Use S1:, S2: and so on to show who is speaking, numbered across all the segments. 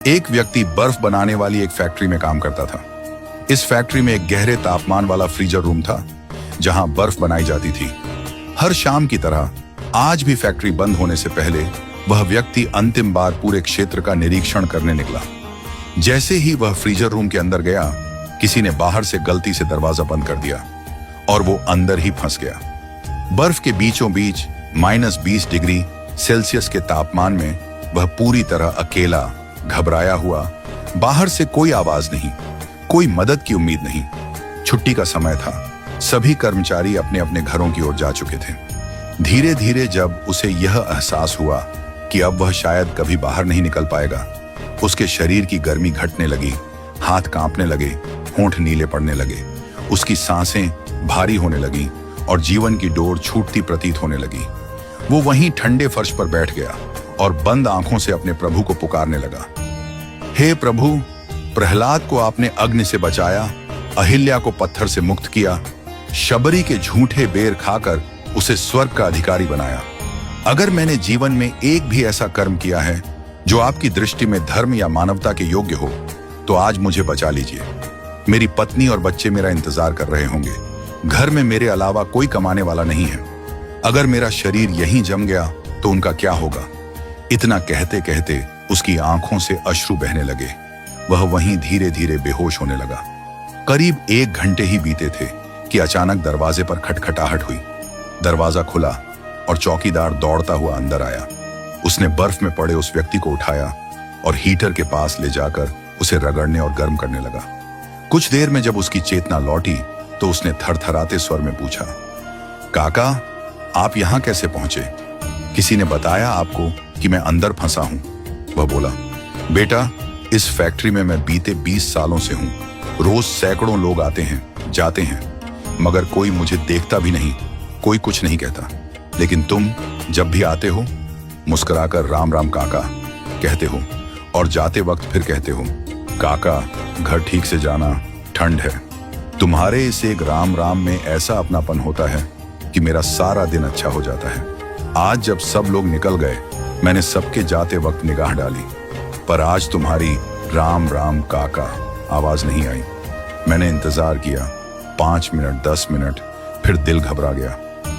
S1: एक व्यक्ति बर्फ बनाने वाली एक फैक्ट्री में काम करता था। इस फैक्ट्री में एक गहरे तापमान वाला फ्रीजर रूम था जहां बर्फ बनाई जाती थी। हर शाम की तरह आज भी फैक्ट्री बंद होने से पहले वह व्यक्ति अंतिम बार पूरे क्षेत्र का निरीक्षण करने निकला। जैसे ही वह फ्रीजर रूम के अंदर गया, किसी ने बाहर से गलती से दरवाजा बंद कर दिया और वो अंदर ही फंस गया। बर्फ के बीचों बीच -20 डिग्री सेल्सियस के तापमान में वह पूरी तरह अकेला, घबराया हुआ, बाहर से कोई आवाज नहीं, कोई मदद की उम्मीद नहीं। छुट्टी का समय था, सभी कर्मचारी अपने अपने घरों की ओर जा चुके थे। धीरे धीरे जब उसे यह एहसास हुआ कि अब वह शायद कभी बाहर नहीं निकल पाएगा, उसके शरीर की गर्मी घटने लगी, हाथ कांपने लगे, होंठ नीले पड़ने लगे, उसकी सांसें भारी होने लगी और जीवन की डोर छूटती प्रतीत होने लगी। वो वहीं ठंडे फर्श पर बैठ गया और बंद आंखों से अपने प्रभु को पुकारने लगा। हे प्रभु, प्रहलाद को आपने अग्नि से बचाया, अहिल्या को पत्थर से मुक्त किया, शबरी के झूठे बेर खाकर उसे स्वर्ग का अधिकारी बनाया। अगर मैंने जीवन में एक भी ऐसा कर्म किया है जो आपकी दृष्टि में धर्म या मानवता के योग्य हो, तो आज मुझे बचा लीजिए। मेरी पत्नी और बच्चे मेरा इंतजार कर रहे होंगे। घर में मेरे अलावा कोई कमाने वाला नहीं है। अगर मेरा शरीर यहीं जम गया तो उनका क्या होगा? इतना कहते कहते उसकी आंखों से अश्रु बहने लगे। वह वहीं धीरे धीरे बेहोश होने लगा। करीब 1 घंटे ही बीते थे कि अचानक दरवाजे पर खटखटाहट हुई। दरवाजा खुला और चौकीदार दौड़ता हुआ अंदर आया। उसने बर्फ में पड़े उस व्यक्ति को उठाया और हीटर के पास ले जाकर उसे रगड़ने और गर्म करने लगा। कुछ देर में जब उसकी चेतना लौटी तो उसने थरथराते स्वर में पूछा, काका, आप यहां कैसे पहुंचे? किसी ने बताया आपको कि मैं अंदर फंसा हूं? वह बोला, बेटा, इस फैक्ट्री में मैं बीते 20 सालों से हूं। रोज सैकड़ों लोग आते हैं, जाते हैं, मगर कोई मुझे देखता भी नहीं, कोई कुछ नहीं कहता। लेकिन तुम जब भी आते हो, मुस्कुराकर राम राम काका कहते हो और जाते वक्त फिर कहते हो, काका, घर ठीक से जाना, ठंड है। तुम्हारे इस एक राम राम में ऐसा अपनापन होता है कि मेरा सारा दिन अच्छा हो जाता है। आज जब सब लोग निकल गए, मैंने सबके जाते वक्त निगाह डाली, पर आज तुम्हारी राम राम काका आवाज नहीं आई। मैंने इंतजार किया 5 मिनट, 10 मिनट, फिर दिल घबरा गया।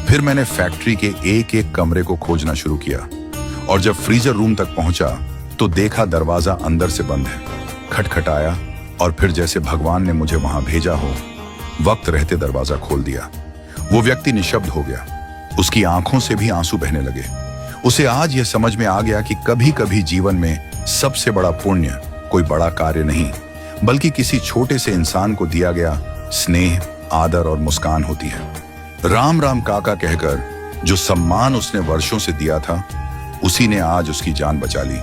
S1: फिर मैंने फैक्ट्री के एक एक कमरे को खोजना शुरू किया और जब फ्रीजर रूम तक पहुंचा तो देखा दरवाजा अंदर से बंद है। खटखटाया और फिर जैसे भगवान ने मुझे वहां भेजा हो, वक्त रहते दरवाजा खोल दिया। वो व्यक्ति निशब्द हो गया। उसकी आंखों से भी आंसू बहने लगे। उसे आज यह समझ में आ गया कि कभी कभी जीवन में सबसे बड़ा पुण्य कोई बड़ा कार्य नहीं, बल्कि किसी छोटे से इंसान को दिया गया स्नेह, आदर और मुस्कान होती है। राम राम काका कहकर जो सम्मान उसने वर्षों से दिया था, उसी ने आज उसकी जान बचा ली।